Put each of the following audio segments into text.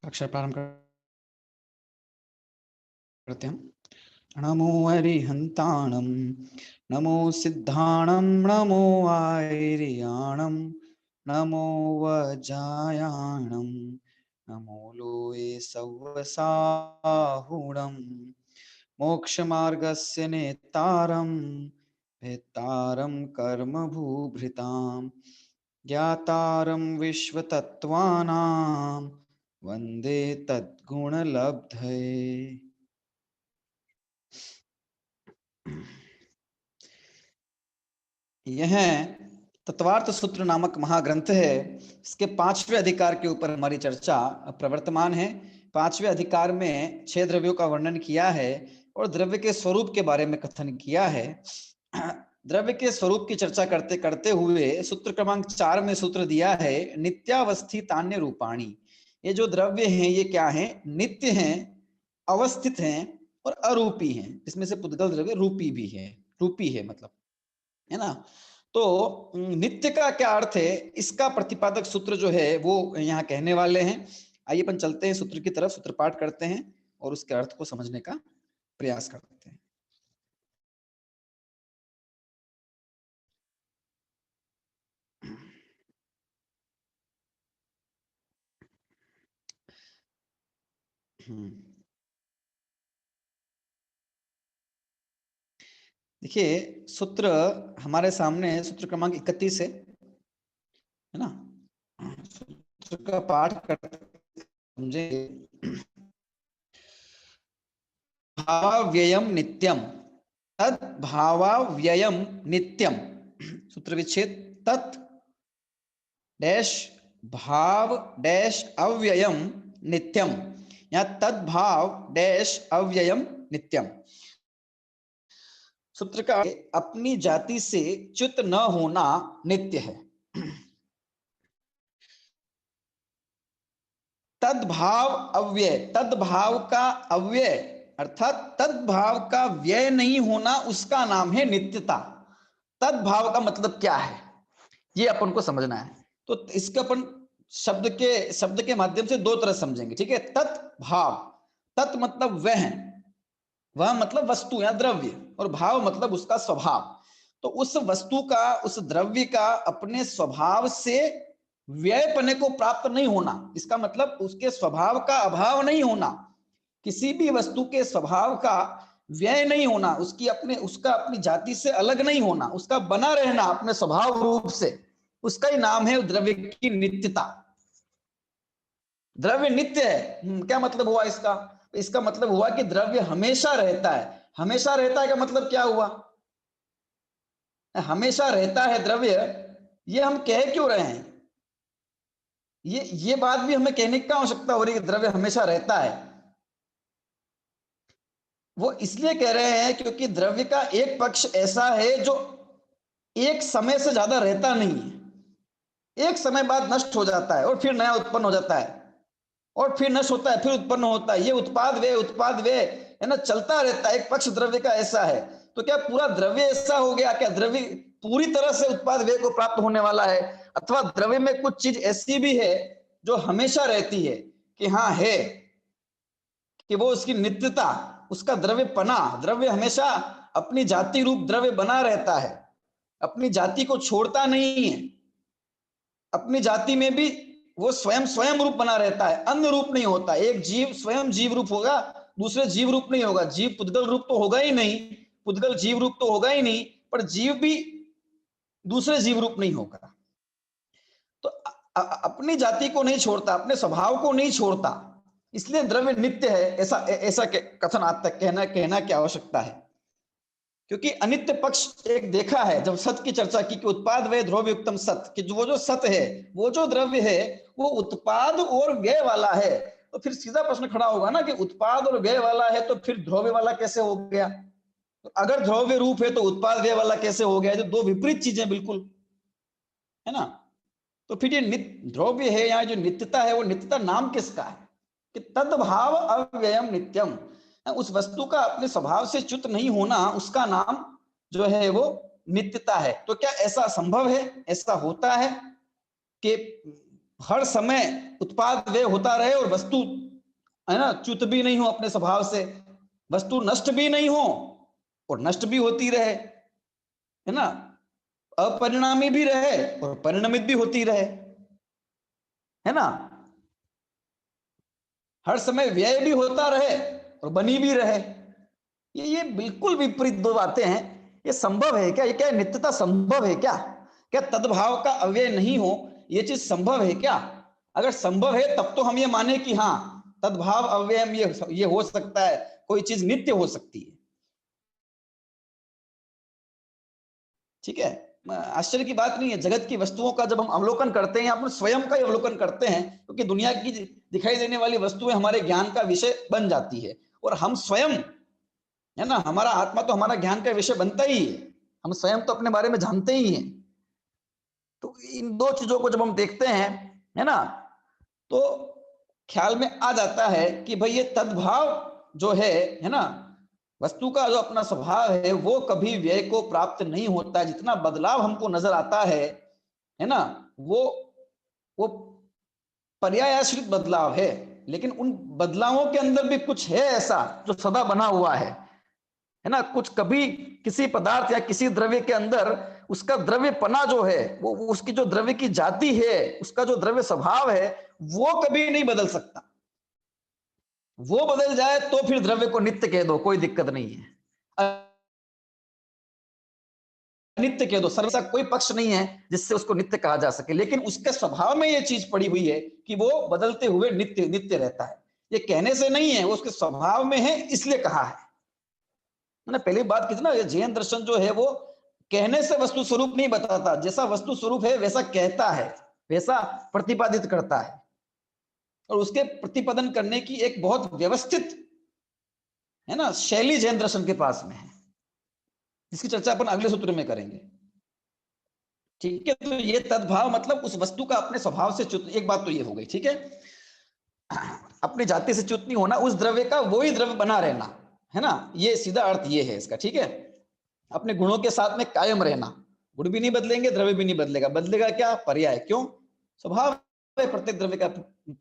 अक्षर प्रारंभ करते हैं। नमो अरिहंताणं नमो सिद्धाणं नमो आयर्याणं नमो वज्रायाणं नमो लोये सव्वसाहुणं मोक्षमार्गस्य नेतारं भेत्तारं कर्मभूभृतां ज्ञातारं विश्वतत्त्वानां वंदे तद्गुणलब्धये। यह तत्वार्थ सूत्र नामक महाग्रंथ है। इसके 5वें अधिकार के ऊपर हमारी चर्चा प्रवर्तमान है। 5वें अधिकार में 6 द्रव्यों का वर्णन किया है और द्रव्य के स्वरूप के बारे में कथन किया है। द्रव्य के स्वरूप की चर्चा करते करते हुए सूत्र क्रमांक 4 में सूत्र दिया है नित्यावस्थितान्य रूपाणी। ये जो द्रव्य हैं ये क्या हैं? नित्य हैं, अवस्थित हैं और अरूपी हैं। इसमें से पुद्गल द्रव्य रूपी भी है, रूपी है मतलब, है ना। तो नित्य का क्या अर्थ है, इसका प्रतिपादक सूत्र जो है वो यहाँ कहने वाले हैं। आइए अपन चलते हैं सूत्र की तरफ, सूत्र पाठ करते हैं और उसके अर्थ को समझने का प्रयास करते हैं। देखिए सूत्र हमारे सामने है, सूत्र क्रमांक 31 है ना। सूत्र का पाठ करते समझे। भावाव्ययम नित्यम, तद भावाव्ययम नित्यम। सूत्र विच्छेद तत् डैश भाव डैश अव्ययम नित्यम, या तद्भाव डैश अव्ययम नित्यम। सूत्र का अपनी जाति से च्युत न होना नित्य है। तद्भाव अव्यय, तद्भाव का अव्यय अर्थात तद्भाव का व्यय नहीं होना, उसका नाम है नित्यता। तद्भाव का मतलब क्या है ये अपन को समझना है। तो इसके अपन शब्द के माध्यम से दो तरह समझेंगे, ठीक है। तत्भाव, तत् मतलब वह मतलब वस्तु या द्रव्य, और भाव मतलब उसका स्वभाव। तो उस वस्तु का, उस द्रव्य का अपने स्वभाव से व्ययपने को प्राप्त नहीं होना, इसका मतलब उसके स्वभाव का अभाव नहीं होना। किसी भी वस्तु के स्वभाव का व्यय नहीं होना, उसका अपनी जाति से अलग नहीं होना, उसका बना रहना अपने स्वभाव रूप से, उसका ही नाम है द्रव्य की नित्यता। द्रव्य नित्य है, क्या मतलब हुआ इसका? इसका मतलब हुआ कि द्रव्य हमेशा रहता है। हमेशा रहता है का मतलब क्या हुआ? हमेशा रहता है द्रव्य, ये हम कह क्यों रहे हैं? ये बात भी हमें कहने की आवश्यकता हो रही है कि द्रव्य हमेशा रहता है। वो इसलिए कह रहे हैं क्योंकि द्रव्य का एक पक्ष ऐसा है जो एक समय से ज्यादा रहता नहीं है। एक समय बाद नष्ट हो जाता है और फिर नया उत्पन्न हो जाता है, और फिर नष्ट होता है, फिर उत्पन्न होता है। ये उत्पाद वे है ना, चलता रहता है। एक पक्ष द्रव्य का ऐसा है। तो क्या पूरा द्रव्य ऐसा हो गया? क्या द्रव्य पूरी तरह से उत्पाद व्यय को प्राप्त होने वाला है? अथवा द्रव्य में कुछ चीज ऐसी भी है जो हमेशा रहती है कि हाँ है, कि वो उसकी नित्यता, उसका द्रव्य पना, द्रव्य हमेशा अपनी जाति रूप द्रव्य बना रहता है, अपनी जाति को छोड़ता नहीं है। अपनी जाति में भी वो स्वयं स्वयं रूप बना रहता है, अन्य रूप नहीं होता। एक जीव स्वयं जीव रूप होगा, दूसरे जीव रूप नहीं होगा। जीव पुद्गल रूप तो होगा ही नहीं, पुद्गल जीव रूप तो होगा ही नहीं, पर जीव भी दूसरे जीव रूप नहीं होगा। तो अपनी जाति को नहीं छोड़ता, अपने स्वभाव को नहीं छोड़ता, इसलिए द्रव्य नित्य है। ऐसा ऐसा कथन आज तक कहना की आवश्यकता है। क्योंकि अनित्य पक्ष एक देखा है जब सत की चर्चा की कि उत्पाद व्यय द्रव्य युक्तम सत, कि वो जो सत है, वो जो द्रव्य है, वो उत्पाद और व्यय वाला है। तो फिर सीधा प्रश्न खड़ा होगा ना कि उत्पाद और व्यय वाला है तो फिर द्रव्य वाला कैसे हो गया? तो अगर द्रव्य रूप है तो उत्पाद व्यय वाला कैसे हो गया? जो दो विपरीत चीजें बिल्कुल, है ना। तो फिर ये नित्य द्रव्य है, यहाँ जो नित्यता है, वो नित्यता नाम किसका है? कि तद्भाव अव्ययम नित्यम। उस वस्तु का अपने स्वभाव से च्युत नहीं होना, उसका नाम जो है वो नित्यता है। तो क्या ऐसा संभव है, ऐसा होता है कि हर समय उत्पाद व्यय होता रहे और वस्तु, है ना, च्युत भी नहीं हो अपने स्वभाव से, वस्तु नष्ट भी नहीं हो और नष्ट भी होती रहे, है ना, अपरिणामी भी रहे और परिणमित भी होती रहे, है ना, हर समय व्यय भी होता रहे और बनी भी रहे। ये बिल्कुल विपरीत दो बातें हैं। ये संभव है क्या? ये क्या नित्यता संभव है क्या? क्या तद्भाव का अव्यय नहीं हो, ये चीज संभव है क्या? अगर संभव है तब तो हम ये माने कि हाँ, तद्भाव अव्यय ये हो सकता है, कोई चीज नित्य हो सकती है। ठीक है, आश्चर्य की बात नहीं है। जगत की वस्तुओं का जब हम अवलोकन करते हैं, अपने स्वयं का ही अवलोकन करते हैं, क्योंकि दुनिया की दिखाई देने वाली वस्तुएं हमारे ज्ञान का विषय बन जाती है, और हम स्वयं, है ना, हमारा आत्मा तो हमारा ज्ञान का विषय बनता ही है। हम स्वयं तो अपने बारे में जानते ही हैं। तो इन दो चीजों को जब हम देखते हैं, है ना, तो ख्याल में आ जाता है कि भाई ये तद्भाव जो है ना, वस्तु का जो अपना स्वभाव है वो कभी व्यय को प्राप्त नहीं होता है। जितना बदलाव हमको नजर आता है ना, वो पर्यायाश्रित बदलाव है, लेकिन उन बदलावों के अंदर भी कुछ है ऐसा जो सदा बना हुआ है ना। कुछ कभी किसी पदार्थ या किसी द्रव्य के अंदर उसका द्रव्यपना जो है, वो उसकी जो द्रव्य की जाति है, उसका जो द्रव्य स्वभाव है, वो कभी नहीं बदल सकता। वो बदल जाए तो फिर द्रव्य को नित्य कह दो, कोई दिक्कत नहीं है। नित्य कह दो, सर्वसा कोई पक्ष नहीं है जिससे उसको नित्य कहा जा सके, लेकिन उसके स्वभाव में ये चीज पड़ी हुई है कि वो बदलते हुए नित्य नित्य रहता है। ये कहने से नहीं है, वो उसके स्वभाव में है, इसलिए कहा है। मैंने पहले बात की थी ना, ये जैन दर्शन जो है वो कहने से वस्तु स्वरूप नहीं बताता, जैसा वस्तु स्वरूप है वैसा कहता है, वैसा प्रतिपादित करता है, और उसके प्रतिपादन करने की एक बहुत व्यवस्थित, है ना, शैली जैन दर्शन के पास में है, जिसकी चर्चा अपन अगले सूत्र में करेंगे। ठीक है, तो ये तद्भाव मतलब उस वस्तु का अपने स्वभाव से च्युत, एक बात तो ये हो गई। ठीक है, अपनी जाति से च्युत नहीं होना, उस द्रव्य का वही द्रव्य बना रहना, है ना, ये सीधा अर्थ ये है इसका। ठीक है, अपने गुणों के साथ में कायम रहना, गुण भी नहीं बदलेंगे, द्रव्य भी नहीं बदलेगा। बदलेगा क्या? पर्याय। क्यों? स्वभाव है, प्रत्येक द्रव्य का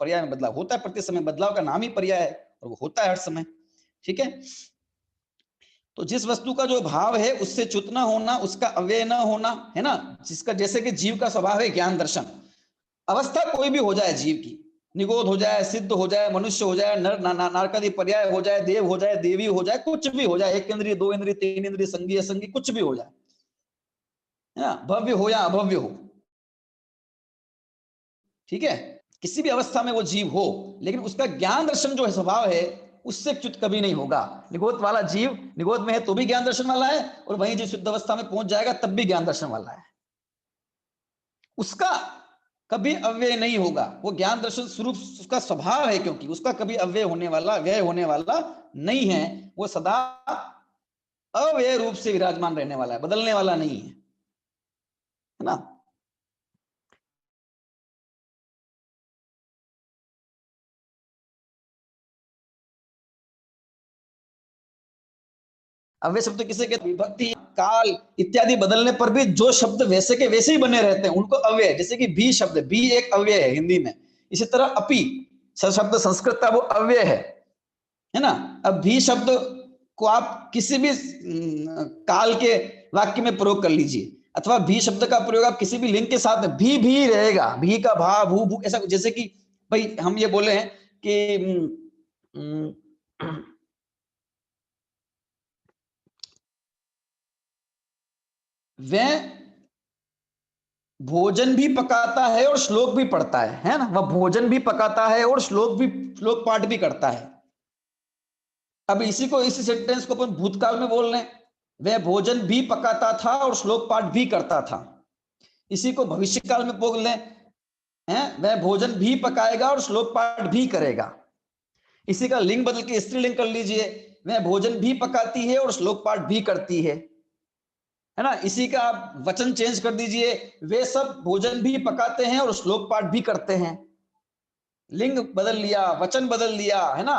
पर्याय में बदलाव होता है, प्रत्येक समय बदलाव का नाम ही पर्याय है, और वो होता है हर समय। ठीक है, तो जिस वस्तु का जो भाव है उससे च्युत न होना, उसका अव्यय न होना, है ना, जिसका जैसे कि जीव का स्वभाव है ज्ञान दर्शन, अवस्था कोई भी हो जाए जीव की, निगोध हो जाए, सिद्ध हो जाए, मनुष्य हो जाए, नर नारकादि पर्याय हो जाए, देव हो जाए, देवी हो जाए, कुछ भी हो जाए, एक इंद्रिय, दो इंद्रिय, तीन इंद्रिय, संगी असंगी, कुछ भी हो जाए, है ना, भव्य हो या अभव्य हो। ठीक है, किसी भी अवस्था में वो जीव हो, लेकिन उसका ज्ञान दर्शन जो है स्वभाव है उससे च्युत कभी नहीं होगा। निगोध वाला जीव निगोध में है तो भी ज्ञान दर्शन वाला है, और वहीं जो शुद्ध अवस्था में पहुंच जाएगा तब भी ज्ञान दर्शन वाला है। उसका कभी अव्यय नहीं होगा, वो ज्ञान दर्शन स्वरूप उसका स्वभाव है, क्योंकि उसका कभी अव्यय होने वाला, व्यय होने वाला नहीं है। वो सदा अव्यय रूप से विराजमान रहने वाला है, बदलने वाला नहीं है ना। अव्यय शब्द किसे कहते? विभक्ति, काल इत्यादि बदलने पर भी जो शब्द वैसे के वैसे ही बने रहते हैं उनको अव्यय। जैसे कि भी शब्द, भी एक अव्यय है हिंदी में, इसी तरह अपि शब्द संस्कृत का वो अव्यय है ना। अब भी शब्द को आप किसी भी काल के वाक्य में प्रयोग कर लीजिए, अथवा भी शब्द का प्रयोग आप किसी भी लिंग के साथ में भी रहेगा, भी का भा भू भू ऐसा। जैसे कि भाई हम ये बोले हैं कि वह भोजन भी पकाता है और श्लोक भी पढ़ता है ना। वह भोजन भी पकाता है और श्लोक पाठ भी करता है। अब इसी सेंटेंस को अपन भूतकाल में बोल रहे हैं, वह भोजन भी पकाता था और श्लोक पाठ भी करता था। इसी को भविष्य काल में बोल लें, वह भोजन भी पकाएगा और श्लोक पाठ भी करेगा। इसी का लिंग बदल के स्त्रीलिंग कर लीजिए, वह भोजन भी पकाती है और श्लोक पाठ भी करती है ना। इसी का आप वचन चेंज कर दीजिए, वे सब भोजन भी पकाते हैं और श्लोक पाठ भी करते हैं। लिंग बदल लिया, वचन बदल लिया, है ना,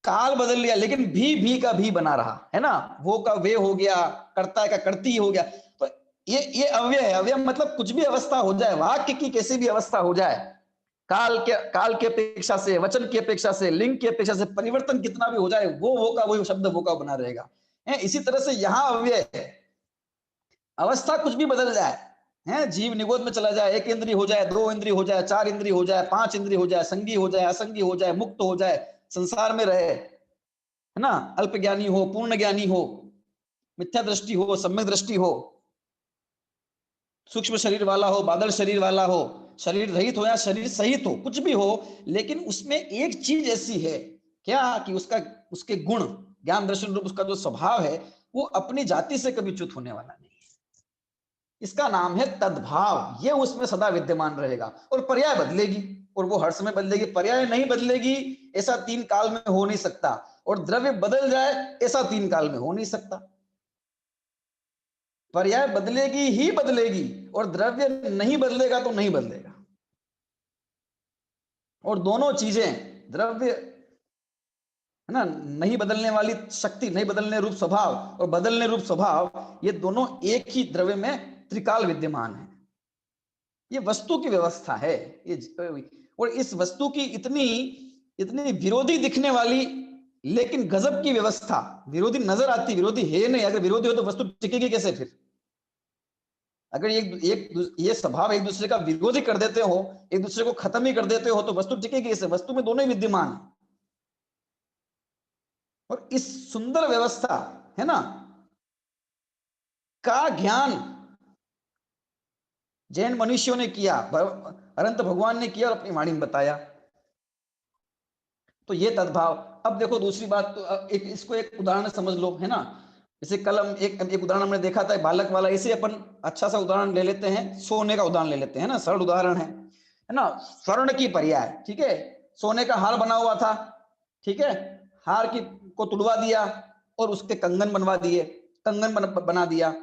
काल बदल लिया, लेकिन भी का भी बना रहा, है ना। वो का वे हो गया, कर्ता का कर्ती हो गया। तो ये अव्यय है। अव्यय मतलब कुछ भी अवस्था हो जाए, वाक्य की कैसी भी अवस्था हो जाए, काल के अपेक्षा से, वचन की अपेक्षा से, लिंग की अपेक्षा से परिवर्तन कितना भी हो जाए, वो का वही शब्द वो का बना रहेगा। इसी तरह से यहां अव्यय है, अवस्था कुछ भी बदल जाए, है जीव निगोद में चला जाए, एक इंद्रिय हो जाए, दो इंद्रिय हो जाए, चार इंद्रिय हो जाए, पांच इंद्रिय हो जाए, संगी हो जाए, असंगी हो जाए, मुक्त हो जाए, संसार में रहे, है ना, अल्प ज्ञानी हो, पूर्ण ज्ञानी हो, मिथ्या दृष्टि हो, सम्यक दृष्टि हो, सूक्ष्म शरीर वाला हो, बादल शरीर वाला हो, शरीर रहित हो या शरीर सहित हो, कुछ भी हो, लेकिन उसमें एक चीज ऐसी है क्या कि उसका, उसके गुण, ज्ञान दर्शन रूप उसका जो स्वभाव है, वो अपनी जाति से कभी च्युत होने वाला नहीं। इसका नाम है तद्भाव, ये उसमें सदा विद्यमान रहेगा। और पर्याय बदलेगी, और वो हर समय बदलेगी, पर्याय नहीं बदलेगी ऐसा तीन काल में हो नहीं सकता, और द्रव्य बदल जाए ऐसा तीन काल में हो नहीं सकता। पर्याय बदलेगी ही बदलेगी, और द्रव्य नहीं बदलेगा तो नहीं बदलेगा। और दोनों चीजें, द्रव्य है ना, नहीं बदलने वाली शक्ति, नहीं बदलने रूप स्वभाव और बदलने रूप स्वभाव, ये दोनों एक ही द्रव्य में त्रिकाल विद्यमान है। ये वस्तु की व्यवस्था है ये। और इस वस्तु की इतनी इतनी विरोधी दिखने वाली लेकिन गजब की व्यवस्था, विरोधी नजर आती, विरोधी है नहीं, अगर विरोधी हो तो वस्तु टिकेगी कैसे फिर? अगर ये स्वभाव एक दूसरे का विरोधी कर देते हो, एक दूसरे को खत्म ही कर देते हो, तो वस्तु टिकेगी कैसे? वस्तु में दोनों ही विद्यमान है। और इस सुंदर व्यवस्था, है ना, का ज्ञान जैन मनुष्यों ने किया, अनंत भगवान ने किया और अपनी वाणी में बताया। तो ये तद्भाव। अब देखो दूसरी बात, तो एक इसको एक उदाहरण समझ लो, है ना, जैसे कल हम एक उदाहरण हमने देखा था बालक वाला, इसे अपन अच्छा सा उदाहरण ले लेते हैं, सोने का उदाहरण ले लेते हैं ना, सरल उदाहरण है ना, स्वर्ण की पर्याय, ठीक है, सोने का हार बना हुआ था, ठीक है, हार की को तुड़वा दिया और उसके कंगन बनवा दिए, बना दिया,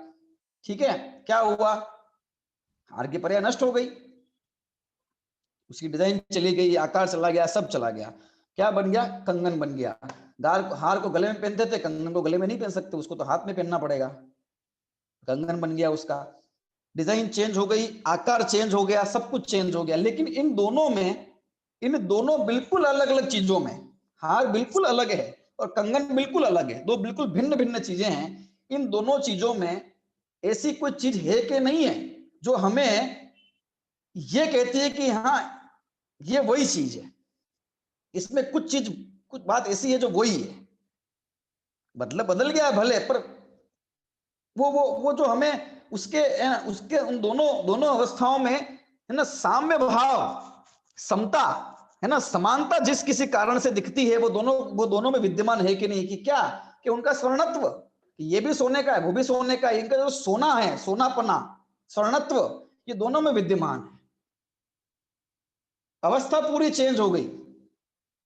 ठीक है, क्या हुआ? हार की पर्याय नष्ट हो गई, उसकी डिजाइन चली गई, आकार चला गया, सब चला गया, क्या बन गया? कंगन बन गया। हार को गले में पहनते थे, कंगन को गले में नहीं पहन सकते, उसको तो हाथ में पहनना पड़ेगा, कंगन बन गया, उसका डिजाइन चेंज हो गई, आकार चेंज हो गया, सब कुछ चेंज हो गया। लेकिन इन दोनों बिल्कुल अलग अलग चीजों में, हार बिल्कुल अलग है और कंगन बिल्कुल अलग है, दो बिल्कुल भिन्न भिन्न चीजें हैं। इन दोनों चीजों में ऐसी कोई चीज है कि नहीं है जो हमें ये कहती है कि हाँ ये वही चीज है? इसमें कुछ बात ऐसी है जो वही है, मतलब बदल गया है भले, पर वो जो हमें उसके उसके उन दोनों दोनों अवस्थाओं में, है ना, साम्य भाव, समता, है ना, समानता जिस किसी कारण से दिखती है, वो दोनों में विद्यमान है कि नहीं? कि क्या कि उनका स्वर्णत्व, ये भी सोने का है, वो भी सोने का है, इनका जो सोना है, सोनापना, स्वर्णत्व, ये दोनों में विद्यमान है। अवस्था पूरी चेंज हो गई,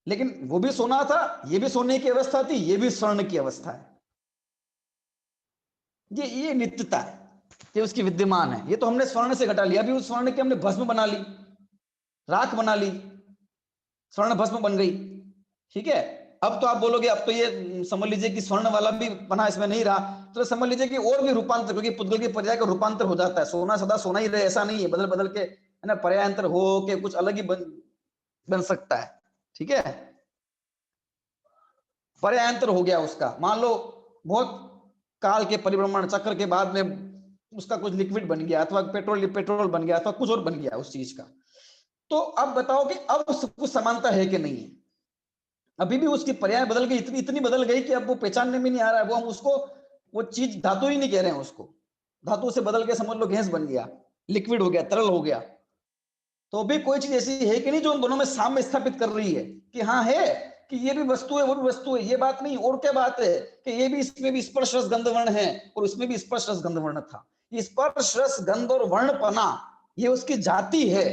लेकिन वो भी सोना था, ये भी सोने की अवस्था थी, ये भी स्वर्ण की अवस्था है। ये नित्यता है, ये उसकी विद्यमान है। ये तो हमने स्वर्ण से घटा लिया, अभी उस स्वर्ण की हमने भस्म बना ली, राख बना ली, स्वर्ण भस्म बन गई, ठीक है। अब तो आप बोलोगे, अब तो ये समझ लीजिए कि स्वर्ण वाला भी बना, इसमें नहीं रहा, तो समझ लीजिए कि और भी रूपांतर, क्योंकि पुद्गल की पर्याय का रूपांतर हो जाता है, सोना सदा सोना ही रहे ऐसा नहीं है, बदल बदल के, है ना, पर्यायांतर हो के कुछ अलग ही बन सकता है, ठीक है। पर्यायांतर हो गया उसका, मान लो बहुत काल के परिभ्रमण चक्र के बाद में उसका कुछ लिक्विड बन गया, अथवा पेट्रोल बन गया, अथवा कुछ और बन गया उस चीज का। तो अब बताओ कि अब कुछ समानता है कि नहीं है? अभी भी उसकी पर्याय बदल गई, इतनी इतनी बदल गई कि अब वो पहचानने में नहीं आ रहा है, वो हम उसको, वो चीज धातु ही नहीं कह रहे हैं उसको, धातु से बदल के समझ लो गैस बन गया, लिक्विड हो गया, तरल हो गया। तो भी कोई चीज ऐसी है कि नहीं जो उन दोनों में साम्य स्थापित कर रही है कि हाँ है, कि ये भी वस्तु है वो भी वस्तु है, ये बात नहीं। और क्या बात है कि ये भी, इसमें भी स्पर्श रस गंध वर्ण है और उसमें भी स्पर्श रस गंध वर्ण था। ये स्पर्श रस गंध और वर्णपना, ये उसकी जाति है।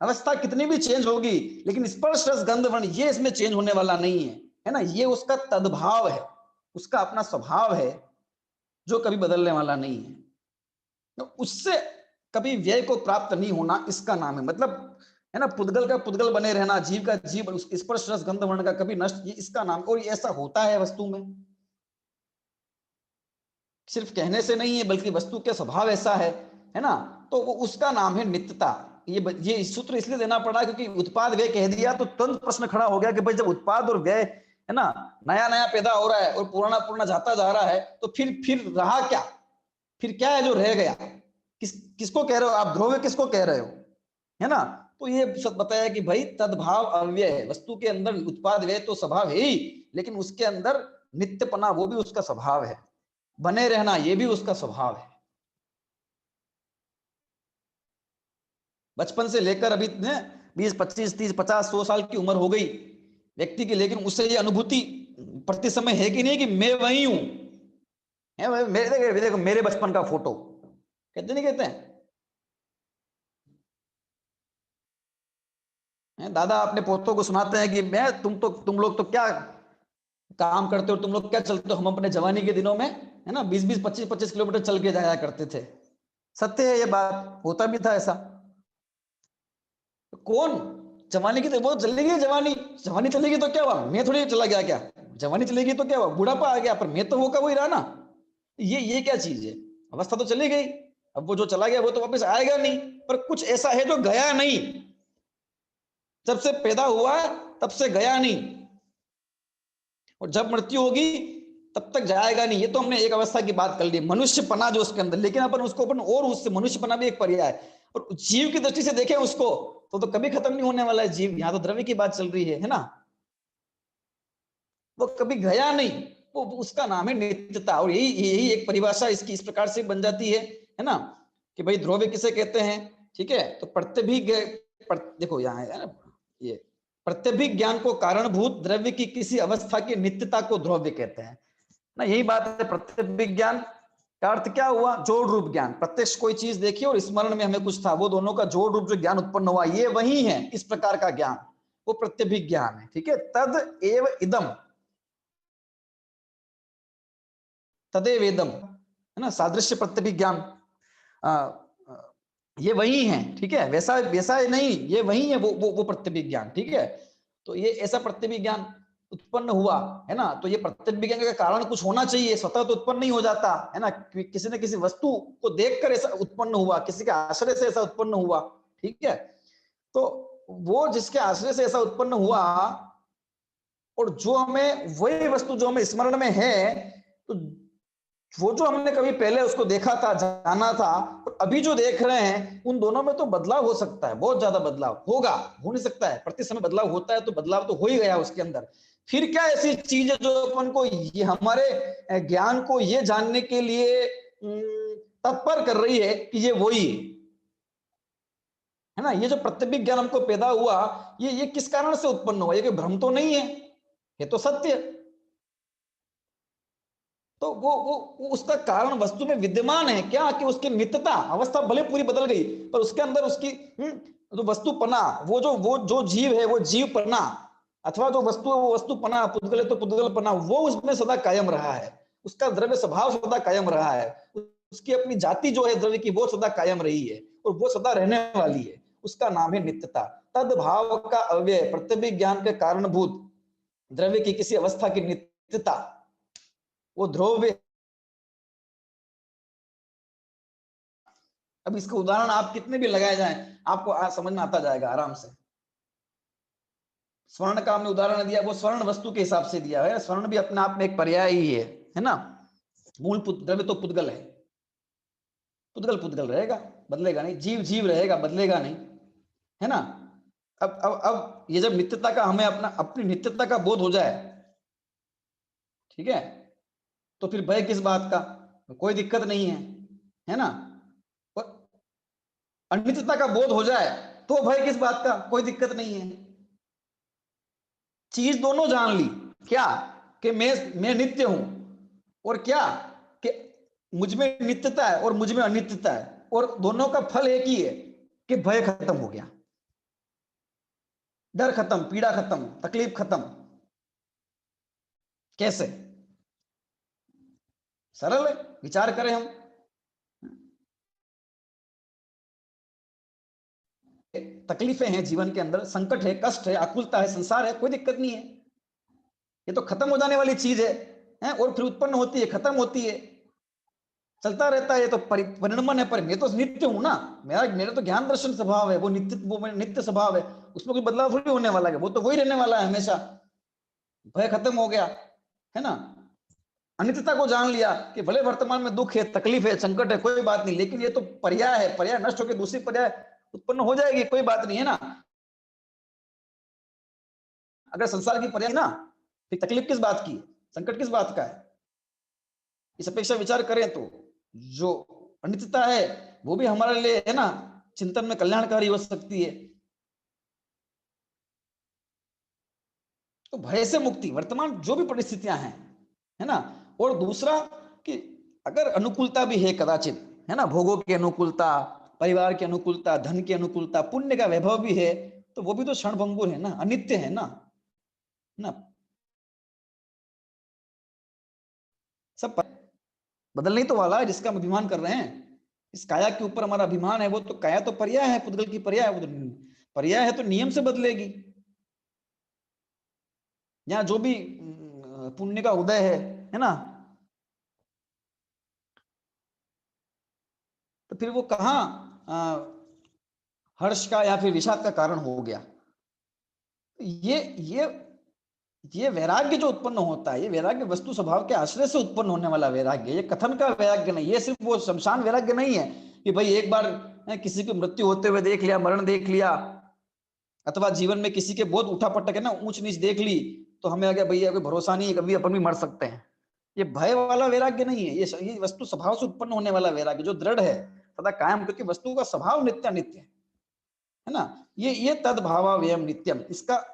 अवस्था कितनी भी चेंज होगी, लेकिन स्पर्श रस गंध वर्ण ये इसमें चेंज होने वाला नहीं है, है ना। ये उसका तद्भाव है, उसका अपना स्वभाव है जो कभी बदलने वाला नहीं है। तो उससे कभी व्यय को प्राप्त नहीं होना, इसका नाम है, मतलब, है ना, पुद्गल का पुद्गल बने रहना, जीव का जीव, स्पर्श रस गंध वर्ण का कभी नष्ट, ये इसका नाम। और ऐसा होता है वस्तु में, सिर्फ कहने से नहीं है, बल्कि वस्तु के स्वभाव ऐसा है ना। तो वो उसका नाम है नित्यता। ये सूत्र इसलिए देना पड़ा क्योंकि उत्पाद व्यय कह दिया तो तुरंत प्रश्न खड़ा हो गया कि भाई जब उत्पाद और व्यय है ना नया नया पैदा हो रहा है और पुराना पुराना जाता जा रहा है तो फिर रहा क्या, फिर क्या है जो रह गया, किसको कह रहे हो आप, द्रव्य किसको कह रहे हो, है ना। तो ये बताया कि भाई तद्भाव अव्यय, वस्तु के अंदर उत्पाद व्यय तो स्वभाव है ही, लेकिन उसके अंदर नित्यपना वो भी उसका स्वभाव है, बने रहना ये भी उसका स्वभाव है। बचपन से लेकर अभी 20 25 30 50 100 साल की उम्र हो गई व्यक्ति की, लेकिन उससे ये अनुभूति प्रति समय है कि नहीं कि मैं वही हूं, है मेरे देखो मेरे बचपन का फोटो, कहते नहीं कहते हैं, दादा अपने पोतों को सुनाते हैं कि मैं तुम लोग तो क्या काम करते हो, तुम लोग क्या चलते हो, हम अपने जवानी के दिनों में है ना 20 25 25 किलोमीटर चल के जाया करते थे। सत्य है ये बात, होता भी था ऐसा। कौन जवानी की, वो चली गई जवानी, जवानी चलेगी तो क्या हुआ, मैं थोड़ी चला गया क्या, जवानी चलेगी तो क्या हुआ, बुढ़ापा आ गया, पर मैं तो होगा वही रहा ना। ये क्या चीज है, अवस्था तो चली गई, अब वो जो चला गया वो तो वापस आएगा नहीं, पर कुछ ऐसा है जो गया नहीं, जब से पैदा हुआ तब से गया नहीं, और जब मृत्यु होगी तब तक जाएगा नहीं। ये तो हमने एक अवस्था की बात कर ली, मनुष्यपना जो उसके अंदर, लेकिन अपन उसको अपन और उससे मनुष्यपना भी एक पर्याय है, और जीव की दृष्टि से देखें उसको तो कभी खत्म नहीं होने वाला है जीव, यहाँ तो द्रव्य की बात चल रही है ना, वो कभी गया नहीं, वो उसका नाम है नित्यता। और यही यही एक परिभाषा इसकी इस प्रकार से बन जाती है ना, कि भाई द्रव्य किसे कहते हैं, ठीक है। तो प्रत्यभिज्ञ देखो यहाँ है ना, ये प्रत्यभिज्ञ ज्ञान को कारणभूत द्रव्य की किसी अवस्था की नित्यता को द्रव्य कहते हैं ना, यही बात है। प्रत्यभिज्ञ ज्ञान का अर्थ क्या हुआ, जोड़ रूप ज्ञान, प्रत्यक्ष कोई चीज देखी और स्मरण में हमें कुछ था, वो दोनों का जोड़ रूप जो ज्ञान उत्पन्न हुआ ये वही है, इस प्रकार का ज्ञान वो प्रत्यभिज्ञ ज्ञान है, ठीक है। तद एव इदम, तदेव इदम, है ना, सादृश्य प्रत्यभिज्ञ ज्ञान ये वही है, ठीक है, वैसा वैसा नहीं, ये वही है वो प्रत्यभिज्ञ ज्ञान, ठीक है। तो ये ऐसा प्रत्यभिज्ञ ज्ञान उत्पन्न हुआ है ना, तो ये प्रत्यभिज्ञ ज्ञान का कारण कुछ होना चाहिए, स्वतः तो उत्पन्न नहीं हो जाता है ना, किसी न किसी वस्तु को देखकर ऐसा उत्पन्न हुआ, किसी के आश्रय से ऐसा उत्पन्न हुआ, ठीक है। तो वो जिसके आश्रय से ऐसा उत्पन्न हुआ, और जो हमें वही वस्तु जो हमें स्मरण में है, तो वो जो हमने कभी पहले उसको देखा था, जाना था, और अभी जो देख रहे हैं, उन दोनों में तो बदलाव हो सकता है, बहुत ज्यादा बदलाव होगा, हो नहीं सकता है, प्रति समय बदलाव होता है, तो बदलाव तो हो ही गया उसके अंदर। फिर क्या ऐसी चीज है जो अपन को ये हमारे ज्ञान को ये जानने के लिए तत्पर कर रही है कि ये वही है ना। ये जो प्रत्यभिज्ञ ज्ञान हमको पैदा हुआ, ये किस कारण से उत्पन्न हुआ, ये कोई भ्रम तो नहीं है, ये तो सत्य। तो वो उसका कारण वस्तु में विद्यमान है क्या, कि उसकी नित्यता, अवस्था भले पूरी बदल गई पर उसके अंदर उसकी जो वस्तुपना, वो जो जीव है वो जीवपना, अथवा जो वस्तु है वो वस्तुपना, पुद्गल है तो पुद्गलपना, वो उसमें सदा कायम रहा है, उसका द्रव्य स्वभाव सदा कायम रहा है, उसकी अपनी जाति जो है द्रव्य की वो सदा कायम रही है, और वो सदा रहने वाली है, उसका नाम है नित्यता। तद भाव का अव्यय प्रत्यभिज्ञ ज्ञान के कारणभूत द्रव्य की किसी अवस्था की नित्यता, वो द्रव्य। अब इसका उदाहरण आप कितने भी लगाए जाएं, आपको समझ में आता जाएगा आराम से। स्वर्ण का हमने उदाहरण दिया, वो स्वर्ण वस्तु के हिसाब से दिया है, स्वर्ण भी अपने आप में एक पर्याय ही है ना। मूल द्रव्य तो पुद्गल है, पुद्गल पुद्गल रहेगा, बदलेगा नहीं, जीव जीव रहेगा, बदलेगा नहीं, है ना। अब ये जब नित्यता का हमें अपनी नित्यता का बोध हो जाए, ठीक है, तो फिर भय किस बात का, कोई दिक्कत नहीं है ना। और अनित्यता का बोध हो जाए तो भय किस बात का, कोई दिक्कत नहीं है। चीज दोनों जान ली, क्या कि मैं नित्य हूं, और क्या कि मुझ में नित्यता है और मुझ में अनित्यता है, और दोनों का फल एक ही है कि भय खत्म हो गया, डर खत्म, पीड़ा खत्म, तकलीफ खत्म। कैसे, सरल है, विचार करें हम। तकलीफें हैं जीवन के अंदर, संकट है, कष्ट है, आकुलता है, संसार है, कोई दिक्कत नहीं है, ये तो खत्म हो जाने वाली चीज है, और फिर उत्पन्न होती है, खत्म होती है, चलता रहता है, ये तो परिणमन है, पर मैं तो नित्य हूं ना, मेरा तो ज्ञान दर्शन स्वभाव है, वो नित्य स्वभाव है, उसमें कोई बदलाव थोड़ी होने वाला है, वो तो वही रहने वाला है हमेशा। भय खत्म हो गया, है ना। अनित्यता को जान लिया कि भले वर्तमान में दुख है, तकलीफ है, संकट है, कोई बात नहीं, लेकिन ये तो पर्याय है, पर्याय नष्ट होकर दूसरी पर्याय उत्पन्न हो जाएगी, कोई बात नहीं, है ना। अगर संसार की पर्याय ना, फिर तकलीफ किस बात की, संकट किस बात का है। इस अपेक्षा विचार करें तो जो अनित्यता है वो भी हमारे लिए, है ना, चिंतन में कल्याणकारी हो सकती है। तो भय से मुक्ति, वर्तमान जो भी परिस्थितियां हैं, है ना। और दूसरा कि अगर अनुकूलता भी है कदाचित, है ना, भोगों की अनुकूलता, परिवार की अनुकूलता, धन की अनुकूलता, पुण्य का वैभव भी है, तो वो भी तो क्षणभंगुर है ना, अनित्य है ना, सब बदलने ही तो वाला है, जिसका हम अभिमान कर रहे हैं। इस काया के ऊपर हमारा अभिमान है, वो तो काया तो पर्याय है, पुद्गल की पर्याय है, वो तो पर्याय है, तो नियम से बदलेगी। यहाँ जो भी पुण्य का उदय है ना, तो फिर वो कहाँ हर्ष का या फिर विषाद का कारण हो गया। ये ये ये वैराग्य जो उत्पन्न होता है, ये वैराग्य वस्तु स्वभाव के आश्रय से उत्पन्न होने वाला वैराग्य, ये कथन का वैराग्य नहीं, ये सिर्फ वो शमशान वैराग्य नहीं है कि भाई एक बार किसी की मृत्यु होते हुए देख लिया, मरण देख लिया, अथवा जीवन में किसी के बहुत उठा पटक है ना, ऊंच नीच देख ली, तो हमें आ गया भैया कोई भरोसा नहीं है, कभी अपन भी मर सकते हैं। ये भय वाला वैराग्य नहीं है, ये वस्तु स्वभाव से उत्पन्न होने वाला वैराग्य जो दृढ़ है सदा कायम, क्योंकि वस्तु का स्वभाव नित्य नित्य है ना। ये तद भावा व्ययम नित्यम, इसका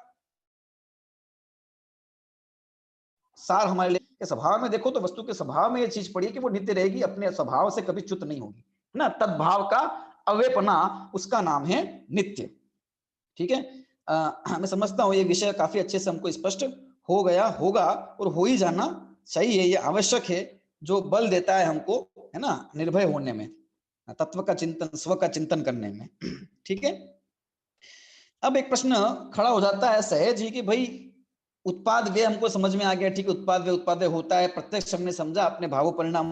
सार हमारे लिए स्वभाव में देखो तो वस्तु के स्वभाव में ये चीज पड़ी है कि वो नित्य रहेगी, अपने स्वभाव से कभी च्युत नहीं होगी, है ना। तद्भाव का अव्यपना, उसका नाम है नित्य। ठीक है, मैं समझता हूँ ये विषय काफी अच्छे से हमको स्पष्ट हो गया होगा, और हो ही जाना चाहिए, ये आवश्यक है, जो बल देता है हमको, है ना, निर्भय होने में, तत्व का चिंतन, स्व का चिंतन करने में। ठीक है, अब एक प्रश्न खड़ा हो जाता है सहज ही कि भाई उत्पाद व्यय हमको समझ में आ गया, ठीक है, उत्पाद व्यय होता है, प्रत्यक्ष हमने समझा, अपने भावों परिणाम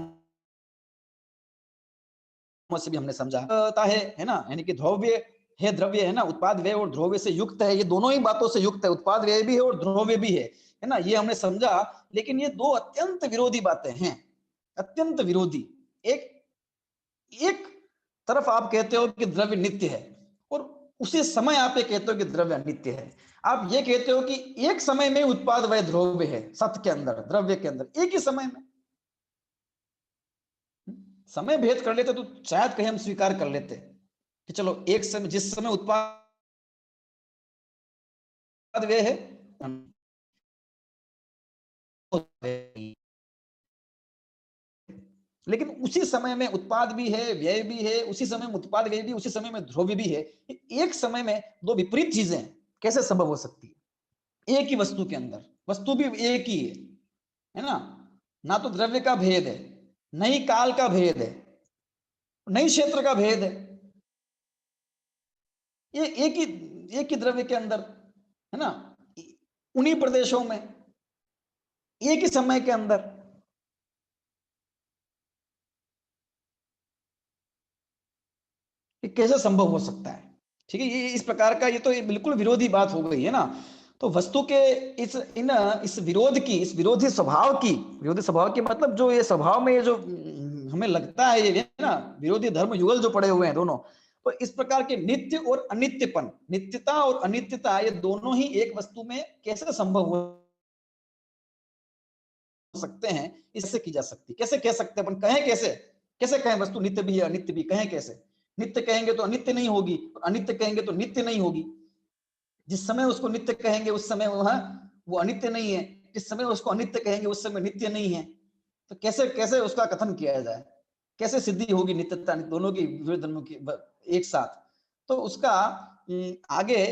से भी हमने समझा है ना, यानी कि द्रव्य है, द्रव्य है ना, उत्पाद व्यय और द्रव्य से युक्त है, ये दोनों ही बातों से युक्त है, उत्पाद व्यय भी है और द्रव्य भी है ना, ये हमने समझा। लेकिन ये दो अत्यंत विरोधी बातें हैं, अत्यंत विरोधी। एक एक तरफ आप कहते हो कि द्रव्य नित्य है, और उसी समय आप ये कहते हो कि द्रव्य अनित्य है। आप ये कहते हो कि एक समय में उत्पाद वह द्रव्य है, सत्य के अंदर, द्रव्य के अंदर, एक ही समय में। समय भेद कर लेते तो शायद कहीं हम स्वीकार कर लेते कि चलो एक समय, जिस समय उत्पाद व्यय है, लेकिन उसी समय में उत्पाद भी है, व्यय भी है, उसी समय में उत्पाद व्यय भी, उसी समय में द्रव्य भी है। एक समय में दो विपरीत चीजें कैसे संभव हो सकती है एक ही वस्तु के अंदर? वस्तु भी एक ही है ना, ना तो द्रव्य का भेद है, न ही काल का भेद है, न ही क्षेत्र का भेद है, ये एक ही द्रव्य के अंदर, है ना, उन्हीं प्रदेशों में, एक ही समय के अंदर। ये कैसे संभव हो सकता है? ठीक है, ये इस प्रकार का, ये तो ये बिल्कुल विरोधी बात हो गई है ना। तो वस्तु के इस विरोध की, इस विरोधी स्वभाव की मतलब जो ये स्वभाव में, ये जो हमें लगता है ये ना, विरोधी धर्म युगल जो पड़े हुए हैं दोनों, तो इस प्रकार के नित्य और अनित्यपन, नित्यता और अनित्यता, ये दोनों ही एक वस्तु में कैसे संभव हो सकते हैं, इससे की जा सकती, कैसे कह सकते हैं अपन, कहें कैसे, कैसे कहें वस्तु नित्य भी है अनित्य भी, कहें कैसे? नित्य कहेंगे तो अनित्य नहीं होगी, और अनित्य कहेंगे तो नित्य नहीं होगी। जिस समय उसको नित्य कहेंगे उस समय वो अनित्य नहीं है, जिस समय उसको अनित्य कहेंगे उस समय नित्य नहीं है। तो कैसे कैसे उसका कथन किया जाए, कैसे सिद्धि होगी नित्यता दोनों की, विविध धर्मों की एक साथ? तो उसका आगे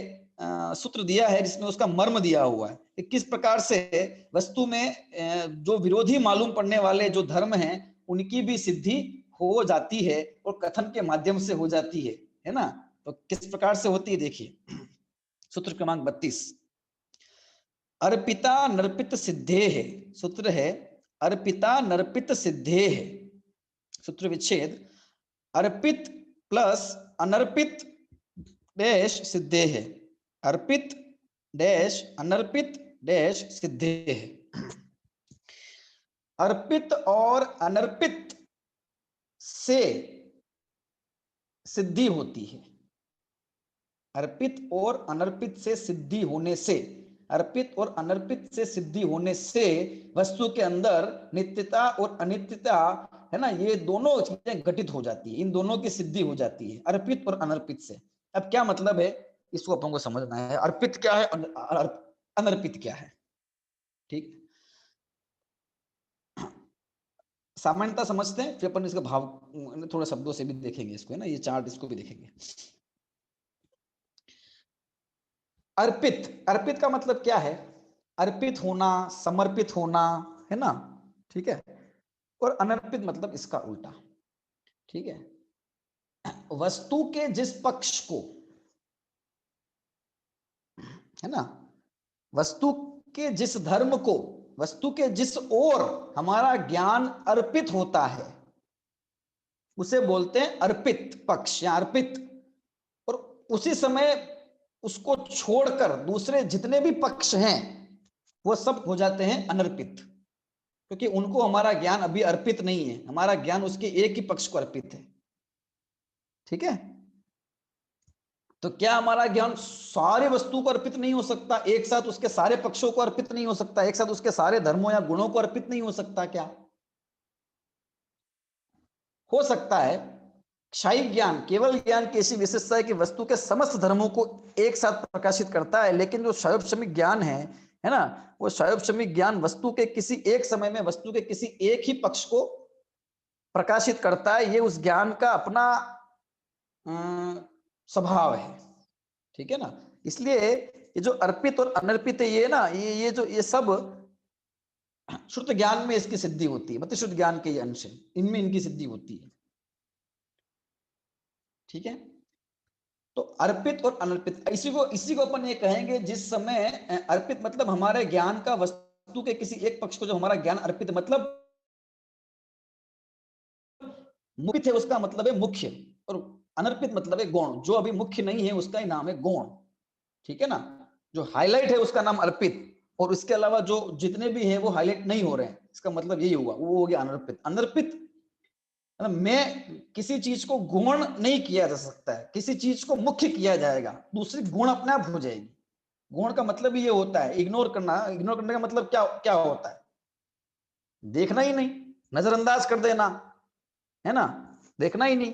सूत्र दिया है, जिसमें उसका मर्म दिया हुआ है कि किस प्रकार से वस्तु में जो विरोधी मालूम पड़ने वाले जो धर्म हैं, उनकी भी सिद्धि हो जाती है, और कथन के माध्यम से हो जाती है ना। तो किस प्रकार से होती है देखिए, सूत्र क्रमांक 32, अर्पिता नर्पित सिद्धे है, सूत्र है अर्पिता नर्पित सिद्धे है, सूत्र विच्छेद, अर्पित प्लस अनर्पित डैश सिद्धे है, अर्पित डैश अनर्पित डैश सिद्धे है। अर्पित और अनर्पित से सिद्धि होती है, अर्पित और अनर्पित से सिद्धि होने से, अर्पित और अनर्पित से सिद्धि होने से वस्तु के अंदर नित्यता और अनित्यता है ना, ये दोनों चीजें घटित हो जाती है, इन दोनों की सिद्धि हो जाती है अर्पित और अनर्पित से। अब क्या मतलब है, इसको अपन को समझना है, अर्पित क्या है, अनर्पित क्या है। ठीक, सामान्यता समझते हैं, फिर अपन इसका भाव थोड़ा शब्दों से भी देखेंगे इसको, है ना, ये चार्ट इसको भी देखेंगे। अर्पित, अर्पित का मतलब क्या है, अर्पित होना, समर्पित होना, है ना, ठीक है। और अनर्पित मतलब इसका उल्टा, ठीक है। वस्तु के जिस पक्ष को, है ना, वस्तु के जिस धर्म को, वस्तु के जिस ओर हमारा ज्ञान अर्पित होता है उसे बोलते हैं अर्पित पक्ष या अर्पित। और उसी समय उसको छोड़कर दूसरे जितने भी पक्ष हैं वो सब हो जाते हैं अनर्पित, क्योंकि उनको हमारा ज्ञान अभी अर्पित नहीं है, हमारा ज्ञान उसके एक ही पक्ष को अर्पित है। ठीक है, तो क्या हमारा ज्ञान सारे वस्तु को अर्पित नहीं हो सकता, एक साथ उसके सारे पक्षों को अर्पित नहीं हो सकता, एक साथ उसके सारे धर्मों या गुणों को अर्पित नहीं हो सकता? क्या हो सकता है। क्षायिक ज्ञान, केवल ज्ञान की ऐसी विशेषता है कि वस्तु के समस्त धर्मों को एक साथ प्रकाशित करता है, लेकिन जो क्षयोपशमिक ज्ञान है ना, वो क्षयोपशमिक ज्ञान वस्तु के किसी एक समय में वस्तु के किसी एक ही पक्ष को प्रकाशित करता है, ये उस ज्ञान का अपना स्वभाव है। ठीक है ना, इसलिए ये जो अर्पित और अनर्पित है, ये ना, ये सब श्रुत ज्ञान में इसकी सिद्धि होती है, मतलब श्रुत ज्ञान के ये अंश है, इनमें इनकी सिद्धि होती है। ठीक है, तो अर्पित और अनर्पित, इसी को अपन ये कहेंगे, जिस समय अर्पित मतलब हमारे ज्ञान का वस्तु के किसी एक पक्ष को जो हमारा ज्ञान अर्पित मतलब मुख्य है, उसका मतलब है मुख्य, और अनर्पित मतलब है गौण, जो अभी मुख्य नहीं है उसका ही नाम है गौण। ठीक है ना, जो हाईलाइट है उसका नाम अर्पित, और उसके अलावा जो जितने भी हैं वो हाईलाइट नहीं हो रहे हैं, इसका मतलब यही हुआ, वो हो गया अनर्पित। अनर्पित में किसी चीज को गुण नहीं किया जा सकता है, किसी चीज को मुख्य किया जाएगा, दूसरी गुण अपने आप हो जाएगी। गुण का मतलब ये होता है इग्नोर करना, इग्नोर करने का मतलब क्या क्या होता है, देखना ही नहीं, नजरअंदाज कर देना, है ना, देखना ही नहीं।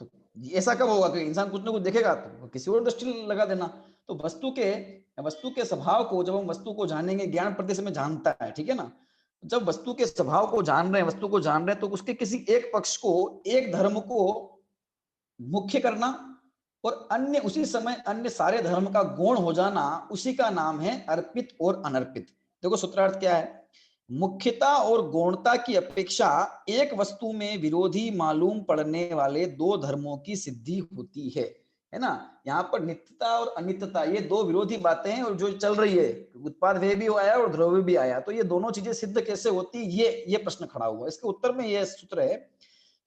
तो ऐसा कब होगा कि इंसान कुछ ना कुछ देखेगा तो किसी और दृष्टि लगा देना। तो वस्तु के स्वभाव को जब हम वस्तु को जानेंगे, ज्ञान प्रदेश में जानता है, ठीक है ना, जब वस्तु के स्वभाव को जान रहे हैं, वस्तु को जान रहे हैं, तो उसके किसी एक पक्ष को, एक धर्म को मुख्य करना और अन्य उसी समय अन्य सारे धर्म का गौण हो जाना, उसी का नाम है अर्पित और अनर्पित। देखो सूत्रार्थ क्या है, मुख्यता और गौणता की अपेक्षा एक वस्तु में विरोधी मालूम पड़ने वाले दो धर्मों की सिद्धि होती है ना। यहाँ पर नित्यता और अनित्यता, ये दो विरोधी बातें हैं, और जो चल रही है, उत्पाद व्यय भी आया और द्रव्य भी आया, तो ये दोनों चीजें सिद्ध कैसे होती, ये प्रश्न खड़ा हुआ। इसके उत्तर में यह सूत्र है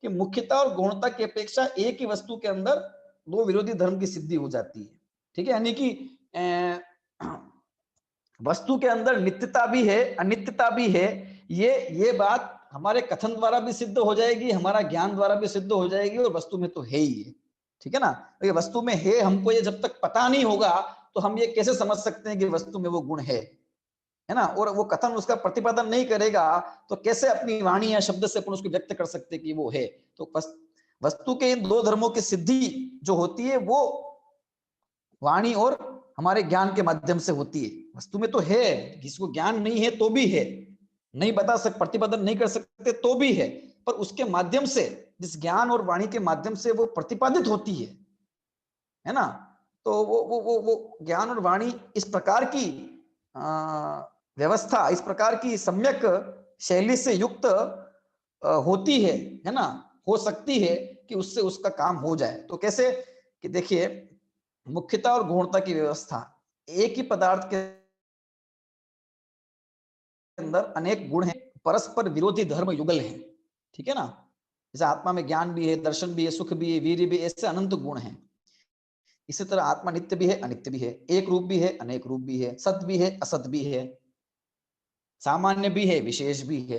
कि मुख्यता और गौणता की अपेक्षा एक ही वस्तु के अंदर दो विरोधी धर्म की सिद्धि हो जाती है। ठीक है, यानी कि वस्तु के अंदर नित्यता भी है, अनित्यता भी है, ये बात हमारे कथन द्वारा भी सिद्ध हो जाएगी, हमारा ज्ञान द्वारा भी सिद्ध हो जाएगी, और वस्तु में तो है ही है। ठीक है ना, तो ये वस्तु में है, हमको ये जब तक पता नहीं होगा तो हम ये कैसे समझ सकते हैं कि वस्तु में वो गुण है ना, और वो कथन उसका प्रतिपादन नहीं करेगा तो कैसे अपनी वाणी या शब्द से अपन उसको व्यक्त कर सकते कि वो है। तो वस्तु के इन दो धर्मों की सिद्धि जो होती है वो वाणी और हमारे ज्ञान के माध्यम से होती है। वस्तु में तो है, जिसको ज्ञान नहीं है तो भी है, नहीं बता सकते, प्रतिपादन नहीं कर सकते तो भी है, पर उसके माध्यम से, जिस ज्ञान और वाणी के माध्यम से वो प्रतिपादित होती है ना, तो वो ज्ञान और वाणी इस प्रकार की व्यवस्था, इस प्रकार की सम्यक शैली से युक्त होती है ना, हो सकती है कि उससे उसका काम हो जाए। तो कैसे कि देखिए, मुख्यता और गौणता की व्यवस्था, एक ही पदार्थ के अंदर अनेक गुण हैं, परस्पर विरोधी धर्म युगल हैं। ठीक है ना, जैसे आत्मा में ज्ञान भी है, दर्शन भी है, सुख भी है, वीर्य भी, ऐसे अनंत गुण हैं। इसी तरह आत्मा नित्य भी है, अनित्य भी है, एक रूप भी है, अनेक रूप भी है, सत भी है, असत भी है, सामान्य भी है, विशेष भी है।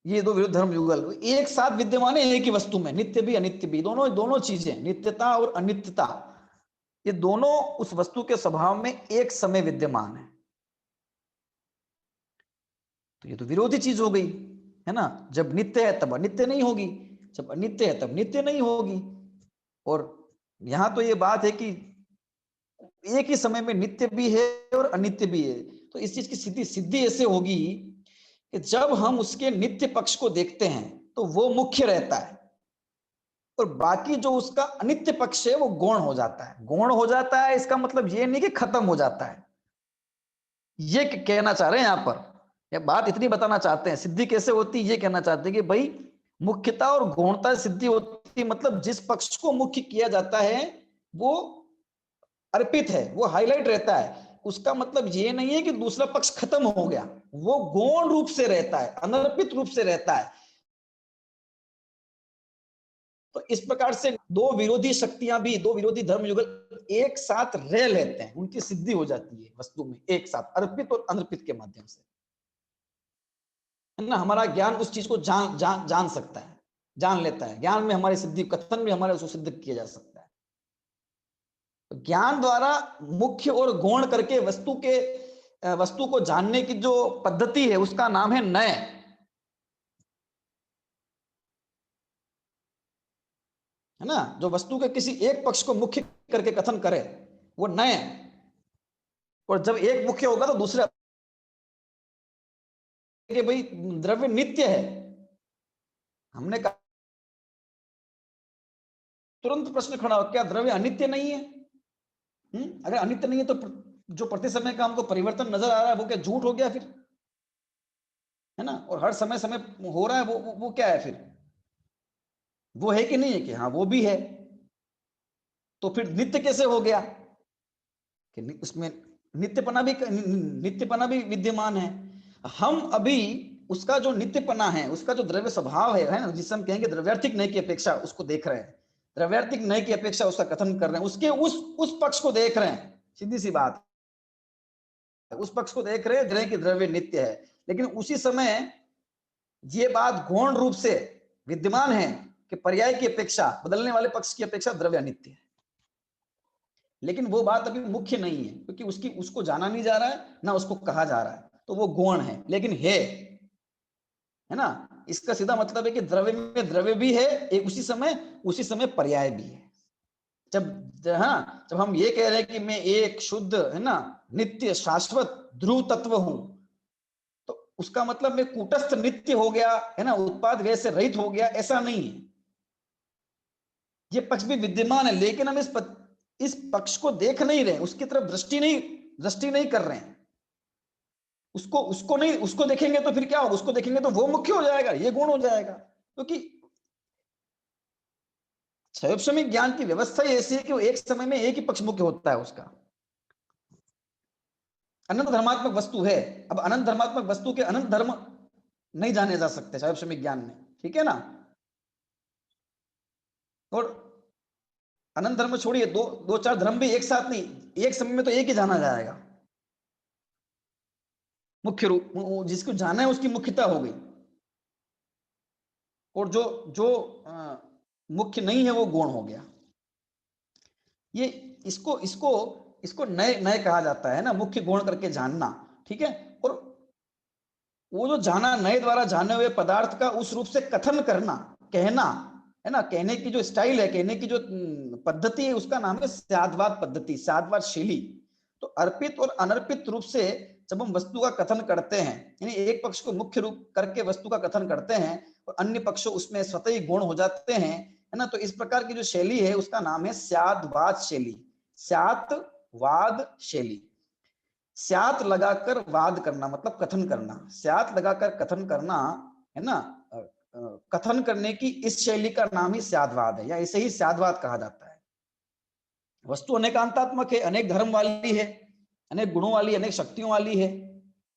ये दो विरुद्ध धर्म युगल एक साथ विद्यमान है एक ही वस्तु में, नित्य भी अनित्य भी, दोनों दोनों चीजें, नित्यता और अनित्यता, ये दोनों उस वस्तु के स्वभाव में एक समय विद्यमान है। तो ये तो विरोधी चीज हो गई है ना। जब नित्य है तब अनित्य नहीं होगी, जब अनित्य है तब नित्य नहीं होगी। और यहां तो ये बात है कि एक ही समय में नित्य भी है और अनित्य भी है। तो इस चीज की सिद्धि सिद्धि ऐसे होगी कि जब हम उसके नित्य पक्ष को देखते हैं तो वो मुख्य रहता है, और बाकी जो उसका अनित्य पक्ष है वो गौण हो जाता है। गौण हो जाता है इसका मतलब ये नहीं कि खत्म हो जाता है, ये कहना चाह रहे हैं यहां पर। यह बात इतनी बताना चाहते हैं, सिद्धि कैसे होती है ये कहना चाहते हैं कि भाई मुख्यता और गौणता सिद्धि होती, मतलब जिस पक्ष को मुख्य किया जाता है वो अर्पित है, वो हाईलाइट रहता है। उसका मतलब ये नहीं है कि दूसरा पक्ष खत्म हो गया, वो गौण रूप से रहता है, अनर्पित रूप से रहता है। तो इस प्रकार से दो विरोधी शक्तियां भी, दो विरोधी धर्म युगल एक साथ रह लेते हैं, उनकी सिद्धि हो जाती है वस्तु में एक साथ, अर्पित और अनर्पित के माध्यम से, है ना। हमारा ज्ञान उस चीज को जान सकता है, जान लेता है। ज्ञान में हमारी सिद्धि, कथन में हमारे उसको सिद्ध किया जा सकता है। तो ज्ञान द्वारा मुख्य और गौण करके वस्तु को जानने की जो पद्धति है उसका नाम है नय, है ना। जो वस्तु के किसी एक पक्ष को मुख्य करके कथन करे वो नय। और जब एक मुख्य होगा तो दूसरे कि भाई द्रव्य नित्य है, हमने कहा तुरंत प्रश्न खड़ा हो, क्या द्रव्य अनित्य नहीं है? अगर अनित्य नहीं है तो जो प्रति समय का हमको परिवर्तन नजर आ रहा है वो क्या झूठ हो गया फिर, है ना। और हर समय समय हो रहा है वो क्या है फिर, वो है कि नहीं है? कि हाँ वो भी है। तो फिर नित्य कैसे हो गया? कि उसमें नित्यपना भी विद्यमान है। हम अभी उसका जो नित्यपना है, उसका जो द्रव्य स्वभाव है ना, जिसे हम कहेंगे द्रव्यार्थिक नय की अपेक्षा, उसको देख रहे हैं। द्रव्यार्थिक नय की अपेक्षा उसका कथन कर रहे हैं, उसके उस पक्ष को देख रहे हैं। सीधी सी बात, उस पक्ष को देख रहे हैं कि द्रव्य नित्य है। लेकिन उसी समय ये बात गौण रूप से विद्यमान है कि पर्याय की अपेक्षा, बदलने वाले पक्ष की अपेक्षा द्रव्य अनित्य है। लेकिन वो बात अभी मुख्य नहीं है, क्योंकि उसको जाना नहीं जा रहा है, ना उसको कहा जा रहा है, तो वो गौण है लेकिन है ना। इसका सीधा मतलब है कि द्रव्य में द्रव्य भी है एक उसी समय पर्याय भी है। जब हम ये कह रहे हैं कि मैं एक शुद्ध, है ना, नित्य शाश्वत ध्रुव तत्व हूं, तो उसका मतलब मैं कूटस्थ नित्य हो गया, है ना, उत्पाद व्यय से रहित हो गया, ऐसा नहीं है। ये पक्ष भी विद्यमान है, लेकिन हम इस पक्ष को देख नहीं रहे, उसकी तरफ दृष्टि नहीं कर रहे हैं। उसको देखेंगे तो फिर क्या होगा? उसको देखेंगे तो वो मुख्य हो जाएगा, ये गुण हो जाएगा। क्योंकि क्षयोपशमी ज्ञान की व्यवस्था ही ऐसी है कि वो एक समय में एक ही पक्ष मुख्य होता है उसका। अनंत धर्मात्मक वस्तु है। अब अनंत धर्मात्मक वस्तु के अनंत धर्म नहीं जाने जा सकते क्षयोपशमी ज्ञान में, ठीक है ना। और अनंत धर्म छोड़िए, दो चार धर्म भी एक साथ नहीं, एक समय में तो एक ही जाना जाएगा। मुख्य रूप जिसको जाना है उसकी मुख्यता हो गई, और जो जो मुख्य नहीं है वो गौण हो गया। ये इसको इसको इसको नए नए कहा जाता है ना, मुख्य गौण करके जानना, ठीक है। और वो जो जाना, नए द्वारा जाने हुए पदार्थ का उस रूप से कथन करना, कहना, है ना, कहने की जो स्टाइल है, कहने की जो पद्धति है, उसका नाम है स्याद्वाद पद्धति, स्याद्वाद शैली। तो अर्पित और अनर्पित रूप से जब हम वस्तु का कथन करते हैं, यानी एक पक्ष को मुख्य रूप करके वस्तु का कथन करते हैं और अन्य पक्ष उसमें स्वतः ही गुण हो जाते हैं, है ना, तो इस प्रकार की जो शैली है उसका नाम है स्याद्वाद शैली। स्यात्वाद शैली, स्यात लगाकर वाद करना मतलब कथन करना, स्यात लगाकर कथन करना, है ना। कथन करने की इस शैली का नाम ही स्याद्वाद है, या इसे ही स्याद्वाद कहा जाता है। वस्तु अनेकांतात्मक है, अनेक धर्म वाली है, अनेक गुणों वाली, अनेक शक्तियों वाली है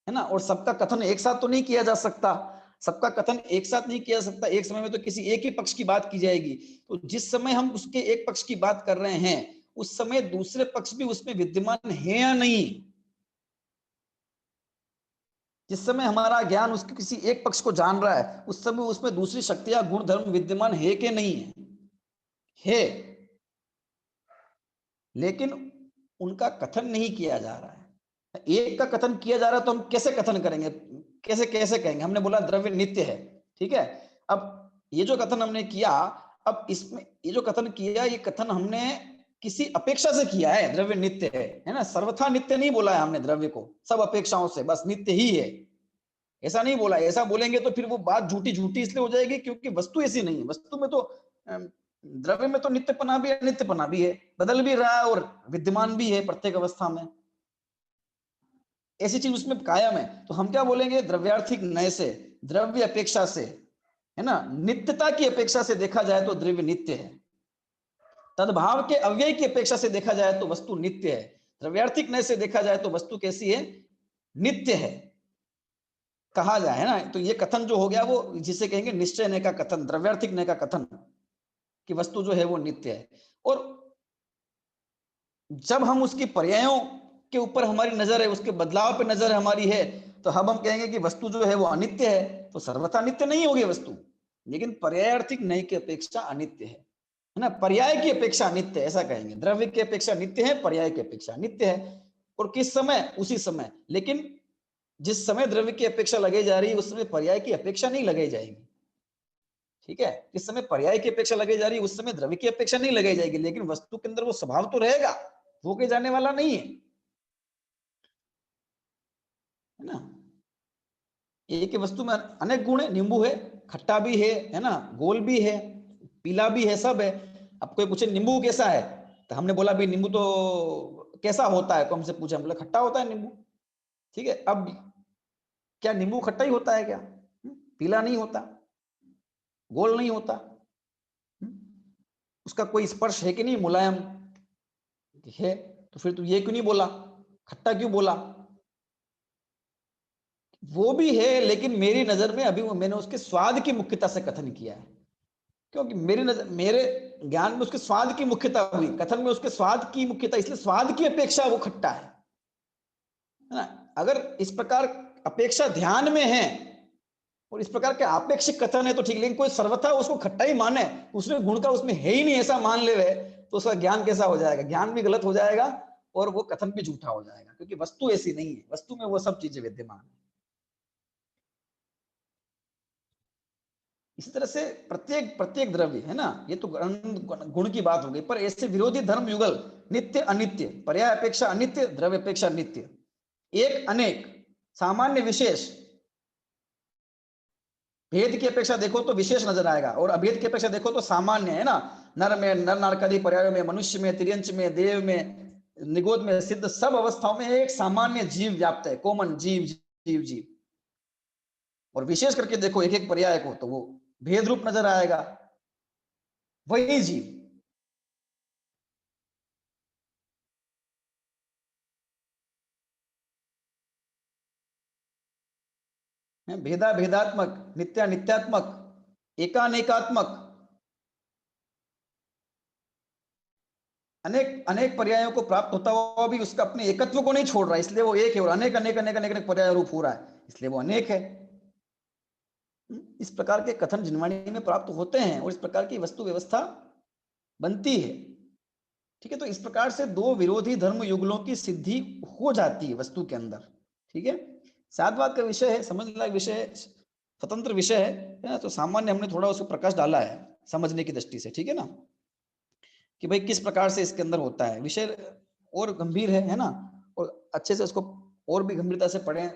ना। और सबका कथन एक साथ तो नहीं किया जा सकता। सबका कथन एक साथ नहीं किया जा सकता, एक समय में तो किसी एक ही पक्ष की बात की जाएगी। तो जिस समय हम उसके एक पक्ष की बात कर रहे हैं उस समय दूसरे पक्ष भी उसमें विद्यमान है या नहीं। जिस समय हमारा ज्ञान उसके किसी एक पक्ष को जान रहा है उस समय उसमें दूसरी शक्तियां गुण धर्म विद्यमान है कि नहीं है, लेकिन उनका कथन नहीं किया जा रहा है। एक का कथन किया जा रहा है तो हम कैसे कथन करेंगे, कैसे कैसे कहेंगे। हमने बोला द्रव्य नित्य है, ठीक है। अब ये जो कथन हमने किया, अब इसमें ये जो कथन किया ये कथन हमने किसी अपेक्षा से किया है, द्रव्य नित्य है ना। सर्वथा नित्य नहीं बोला है हमने द्रव्य को, सब अपेक्षाओं से बस नित्य ही है ऐसा नहीं बोला। ऐसा बोलेंगे तो फिर वो बात झूठी झूठी इसलिए हो जाएगी क्योंकि वस्तु ऐसी नहीं है। वस्तु में तो द्रव्य में तो नित्यपना भी अनित्यपना भी है, बदल भी रहा है और विद्यमान भी है प्रत्येक अवस्था में, ऐसी चीज उसमें कायम है। तो हम क्या बोलेंगे, द्रव्यार्थिक नय से, द्रव्य अपेक्षा से, है ना, नित्यता की अपेक्षा से देखा जाए तो द्रव्य नित्य है। तद्भाव के अव्यय की अपेक्षा से देखा जाए तो वस्तु नित्य है। द्रव्यार्थिक नय से देखा जाए तो वस्तु कैसी है, नित्य है कहा जाए, है ना। तो ये कथन जो हो गया वो जिसे कहेंगे निश्चय नय का कथन, द्रव्यार्थिक नय का कथन कि वस्तु जो है वो नित्य है। और जब हम उसकी पर्यायों के ऊपर हमारी नजर है, उसके बदलाव पे नजर हमारी है, तो हम कहेंगे कि वस्तु जो है वो अनित्य है। तो सर्वथा नित्य नहीं होगी वस्तु, लेकिन पर्यायार्थिक नय की अपेक्षा अनित्य है ना। पर्याय की अपेक्षा नित्य है ऐसा कहेंगे। द्रव्य की अपेक्षा नित्य है, पर्याय की अपेक्षा नित्य है। और किस समय, उसी समय। लेकिन जिस समय द्रव्य की अपेक्षा लगाई जा रही है उस समय पर्याय की अपेक्षा नहीं लगाई जाएगी, ठीक है। जिस समय पर्याय की अपेक्षा लगाई जा रही है उस समय द्रव्य की अपेक्षा नहीं लगाई जाएगी, लेकिन वस्तु के अंदर वो स्वभाव तो रहेगा, वो के जाने वाला नहीं है ना। एक ही वस्तु में अनेक गुण है, नींबू है, खट्टा भी है ना, गोल भी है, पीला भी है, सब है। अब कोई पूछे नींबू कैसा है, तो हमने बोला भी नींबू तो कैसा होता है, तो हमसे पूछे, हम बोले खट्टा होता है नींबू, ठीक है। अब क्या नींबू खट्टा ही होता है क्या, पीला नहीं होता, गोल नहीं होता, उसका कोई स्पर्श है कि नहीं, मुलायम है। तो फिर तू ये क्यों नहीं बोला, खट्टा क्यों बोला। वो भी है, लेकिन मेरी नजर में अभी मैंने उसके स्वाद की मुख्यता से कथन किया है, क्योंकि मेरी नजर, मेरे ज्ञान में उसके स्वाद की मुख्यता हुई, कथन में उसके स्वाद की मुख्यता, इसलिए स्वाद की अपेक्षा वो खट्टा है ना। अगर इस प्रकार अपेक्षा ध्यान में है और इस प्रकार के आपेक्षिक कथन है तो ठीक, लेकिन कोई सर्वथा उसको खट्टा ही माने, उसमें गुण का उसमें है ही नहीं ऐसा मान ले रहे, तो उसका ज्ञान कैसा हो जाएगा, ज्ञान भी गलत हो जाएगा और वो कथन भी झूठा हो जाएगा, क्योंकि वस्तु ऐसी नहीं है, वस्तु में वो सब चीजें विद्यमान है। इसी तरह से प्रत्येक प्रत्येक द्रव्य है ना, ये तो गुण की बात हो गई, पर ऐसे विरोधी धर्म युगल, नित्य अनित्य, पर्याय अपेक्षा अनित्य, द्रव्य अपेक्षा नित्य, एक अनेक, सामान्य विशेष, भेद की अपेक्षा देखो तो विशेष नजर आएगा और अभेद की अपेक्षा देखो तो सामान्य, है ना। नर में, नर नारकादि पर्यायों में, मनुष्य में, तिर्यंच में, देव में, निगोद में, सिद्ध, सब अवस्थाओं में एक सामान्य जीव व्याप्त है, कॉमन जीव जीव जीव। और विशेष करके देखो एक एक पर्याय को तो वो भेद रूप नजर आएगा, वही जीव। भेदा भेदात्मक, नित्या नित्यात्मक, एकानेकात्मक, अनेक अनेक पर्यायों को प्राप्त होता हुआ भी उसका अपने एकत्व को नहीं छोड़ रहा है, इसलिए वो एक है। और अनेक अनेक अनेक अनेक अनेक पर्याय रूप हो रहा है, इसलिए वो अनेक है। इस प्रकार के कथन जिनवाणी में प्राप्त होते हैं और इस प्रकार की वस्तु व्यवस्था बनती है, ठीक है। तो इस प्रकार से दो विरोधी धर्म युगलों की सिद्धि हो जाती है वस्तु के अंदर, ठीक है। साधवाद का विषय है, समझने लायक विषय है, स्वतंत्र विषय है, तो सामान्य हमने थोड़ा उसको प्रकाश डाला है समझने की दृष्टि से, ठीक है ना, कि भाई किस प्रकार से इसके अंदर होता है। विषय और गंभीर है ना, और अच्छे से उसको और भी गंभीरता से पढ़ें